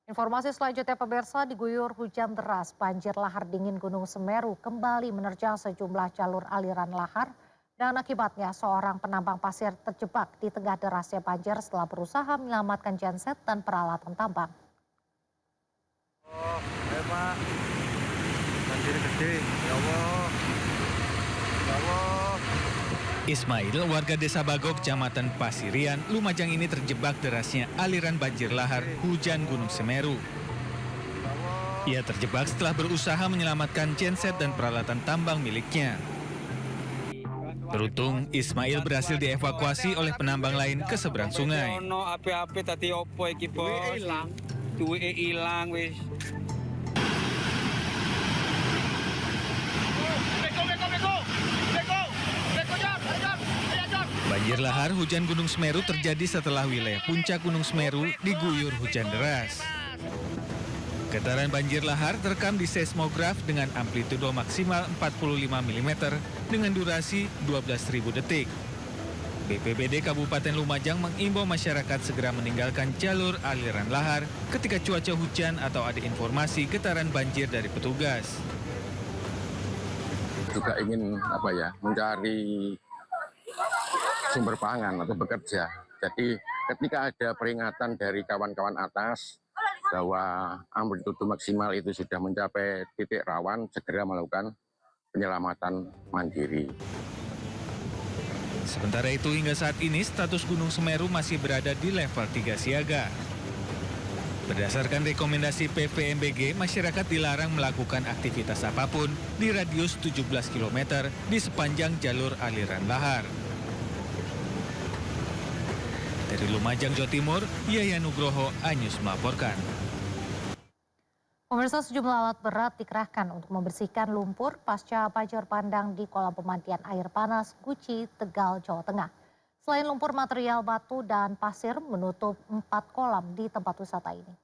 Informasi selanjutnya pemirsa, diguyur hujan deras, banjir lahar dingin Gunung Semeru kembali menerjang sejumlah jalur aliran lahar dan akibatnya seorang penambang pasir terjebak di tengah derasnya banjir setelah berusaha menyelamatkan genset dan peralatan tambang. Oh, Pak, banjir gede, ya Allah, ya Allah. Ismail, warga desa Bagok, Kecamatan Pasirian, Lumajang ini terjebak derasnya aliran banjir lahar hujan Gunung Semeru. Ia terjebak setelah berusaha menyelamatkan genset dan peralatan tambang miliknya. Beruntung, Ismail berhasil dievakuasi oleh penambang lain ke seberang sungai. Ono api-api tadi opo iki, Bos? Duwe ilang wis. Banjir lahar hujan Gunung Semeru terjadi setelah wilayah puncak Gunung Semeru diguyur hujan deras. Getaran banjir lahar terekam di seismograf dengan amplitudo maksimal 45 mm dengan durasi 12.000 detik. BPBD Kabupaten Lumajang mengimbau masyarakat segera meninggalkan jalur aliran lahar ketika cuaca hujan atau ada informasi getaran banjir dari petugas. Juga ingin mencari sumber pangan atau bekerja. Jadi ketika ada peringatan dari kawan-kawan atas bahwa amplitudo maksimal itu sudah mencapai titik rawan, segera melakukan penyelamatan mandiri. Sementara itu hingga saat ini status Gunung Semeru masih berada di level 3 siaga. Berdasarkan rekomendasi PVMBG, masyarakat dilarang melakukan aktivitas apapun di radius 17 km di sepanjang jalur aliran lahar. Dari Lumajang, Jawa Timur, Yahya Nugroho, iNews melaporkan. Pemirsa, sejumlah alat berat dikerahkan untuk membersihkan lumpur pasca banjir bandang di kolam pemandian air panas Guci, Tegal, Jawa Tengah. Selain lumpur, material batu dan pasir menutup 4 kolam di tempat wisata ini.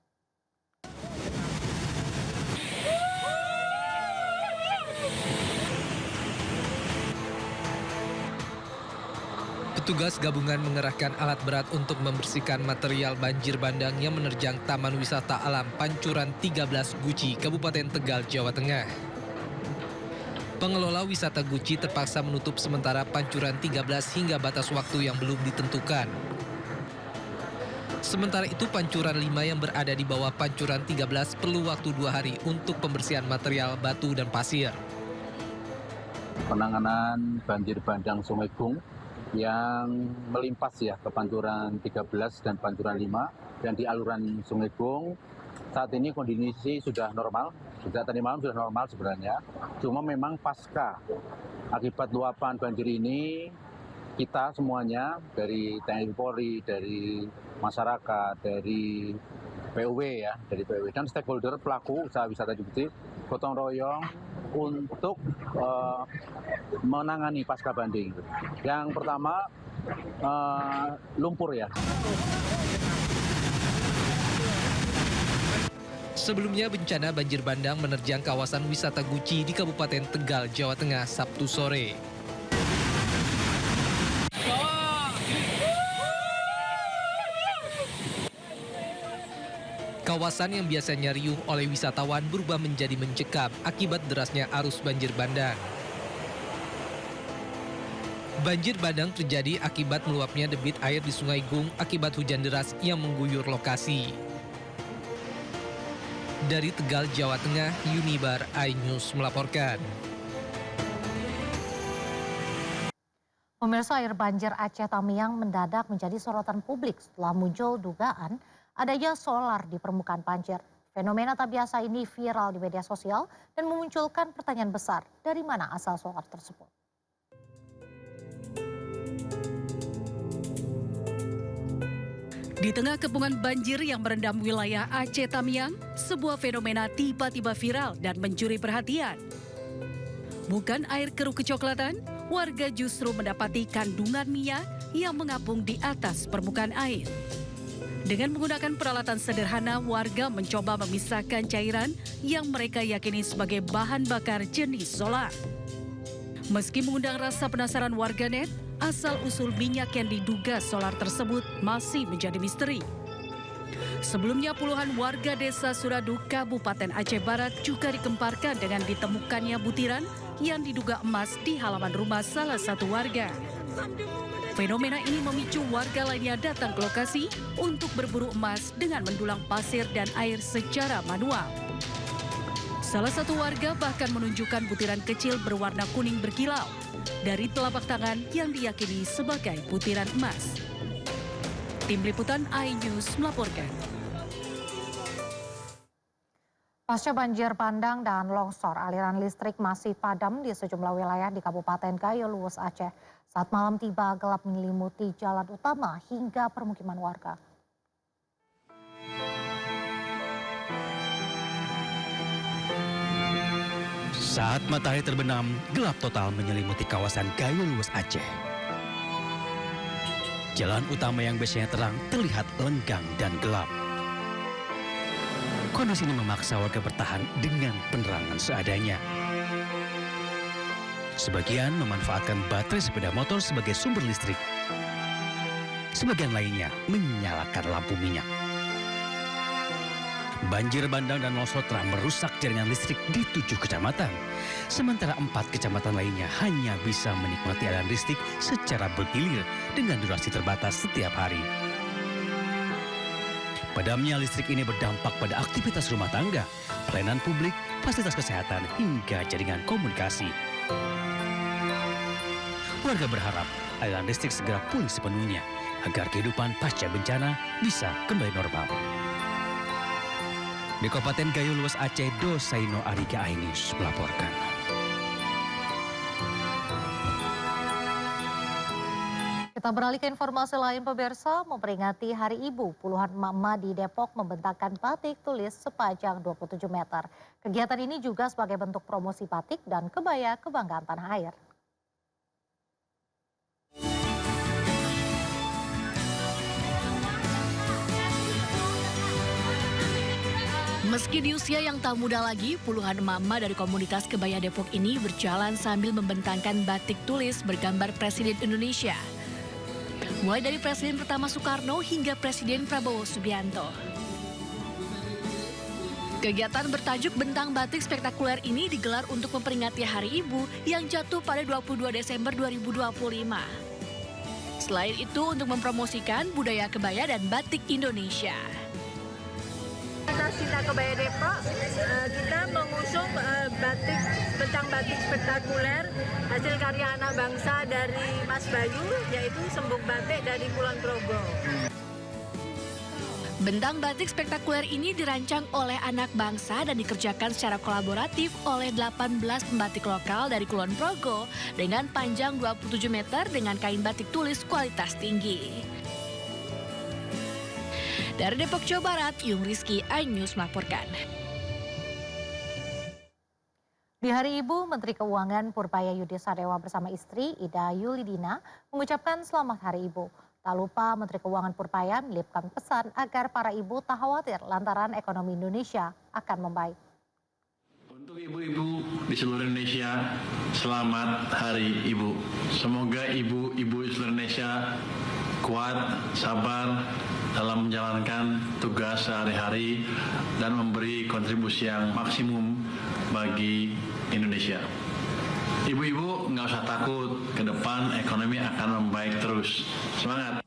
Petugas gabungan mengerahkan alat berat untuk membersihkan material banjir bandang yang menerjang Taman Wisata Alam Pancuran 13 Guci, Kabupaten Tegal, Jawa Tengah. Pengelola wisata Guci terpaksa menutup sementara Pancuran 13 hingga batas waktu yang belum ditentukan. Sementara itu Pancuran 5 yang berada di bawah Pancuran 13 perlu waktu 2 hari untuk pembersihan material batu dan pasir. Penanganan banjir bandang Sungai Gung yang melimpas ke Pancuran 13 dan Pancuran 5 dan di aluran Sungai Gung saat ini kondisi sudah normal, tadi malam sudah normal sebenarnya. Cuma memang pasca akibat luapan banjir ini kita semuanya dari TNI Polri, dari masyarakat, dari PUW dan stakeholder pelaku usaha wisata di Guci gotong royong untuk menangani pasca banding. Yang pertama lumpur ya. Sebelumnya bencana banjir bandang menerjang kawasan wisata Guci di Kabupaten Tegal, Jawa Tengah Sabtu sore. Kawasan yang biasanya riuh oleh wisatawan berubah menjadi mencekam akibat derasnya arus banjir bandang. Banjir bandang terjadi akibat meluapnya debit air di Sungai Gung akibat hujan deras yang mengguyur lokasi. Dari Tegal, Jawa Tengah, Yunibar, iNews melaporkan. Pemirsa, air banjir Aceh Tamiang mendadak menjadi sorotan publik setelah muncul dugaan adanya solar di permukaan banjir. Fenomena tak biasa ini viral di media sosial dan memunculkan pertanyaan besar, dari mana asal solar tersebut? Di tengah kepungan banjir yang merendam wilayah Aceh Tamiang, sebuah fenomena tiba-tiba viral dan mencuri perhatian. Bukan air keruh kecoklatan, warga justru mendapati kandungan minyak yang mengapung di atas permukaan air. Dengan menggunakan peralatan sederhana, warga mencoba memisahkan cairan yang mereka yakini sebagai bahan bakar jenis solar. Meski mengundang rasa penasaran warganet, asal-usul minyak yang diduga solar tersebut masih menjadi misteri. Sebelumnya puluhan warga desa Suradu, Kabupaten Aceh Barat juga dikemparkan dengan ditemukannya butiran yang diduga emas di halaman rumah salah satu warga. Fenomena ini memicu warga lainnya datang ke lokasi untuk berburu emas dengan mendulang pasir dan air secara manual. Salah satu warga bahkan menunjukkan butiran kecil berwarna kuning berkilau dari telapak tangan yang diyakini sebagai butiran emas. Tim Liputan iNews melaporkan. Pasca banjir bandang dan longsor, aliran listrik masih padam di sejumlah wilayah di Kabupaten Gayo Luwus, Aceh. Saat malam tiba, gelap menyelimuti jalan utama hingga permukiman warga. Saat matahari terbenam, gelap total menyelimuti kawasan Gayo Luwus, Aceh. Jalan utama yang biasanya terang terlihat lenggang dan gelap. Kondisi ini memaksa warga bertahan dengan penerangan seadanya. Sebagian memanfaatkan baterai sepeda motor sebagai sumber listrik. Sebagian lainnya menyalakan lampu minyak. Banjir bandang dan longsor telah merusak jaringan listrik di 7 kecamatan. Sementara 4 kecamatan lainnya hanya bisa menikmati aliran listrik secara bergilir dengan durasi terbatas setiap hari. Padamnya listrik ini berdampak pada aktivitas rumah tangga, pelayanan publik, fasilitas kesehatan, hingga jaringan komunikasi. Warga berharap aliran listrik segera pulih sepenuhnya agar kehidupan pasca bencana bisa kembali normal. Di Kabupaten Gayo Luwus, Aceh, Dosaino Arika iNews melaporkan. Kita beralih ke informasi lain, pemirsa. Memperingati Hari Ibu, puluhan emak-emak di Depok membentangkan batik tulis sepanjang 27 meter. Kegiatan ini juga sebagai bentuk promosi batik dan kebaya kebanggaan tanah air. Meski di usia yang tak muda lagi, puluhan emak-emak dari komunitas kebaya Depok ini berjalan sambil membentangkan batik tulis bergambar Presiden Indonesia. Mulai dari Presiden pertama Soekarno hingga Presiden Prabowo Subianto. Kegiatan bertajuk Bentang Batik Spektakuler ini digelar untuk memperingati Hari Ibu yang jatuh pada 22 Desember 2025. Selain itu untuk mempromosikan budaya kebaya dan batik Indonesia. Cinta Kebaya Depok, kita mengusung batik, bentang batik spektakuler hasil karya anak bangsa dari Mas Bayu, yaitu Sembung Batik dari Kulon Progo. Bentang batik spektakuler ini dirancang oleh anak bangsa dan dikerjakan secara kolaboratif oleh 18 pembatik lokal dari Kulon Progo dengan panjang 27 meter dengan kain batik tulis kualitas tinggi. Dari Depok, Jawa Barat, Yung Rizky, iNews melaporkan. Di Hari Ibu, Menteri Keuangan Purpaya Yudi Sadewa bersama istri Ida Yulidina mengucapkan selamat Hari Ibu. Tak lupa Menteri Keuangan Purpaya melipkan pesan agar para ibu tak khawatir lantaran ekonomi Indonesia akan membaik. Untuk ibu-ibu di seluruh Indonesia, selamat Hari Ibu. Semoga ibu-ibu seluruh Indonesia kuat, sabar dalam menjalankan tugas sehari-hari dan memberi kontribusi yang maksimum bagi Indonesia. Ibu-ibu nggak usah takut, ke depan ekonomi akan membaik terus. Semangat!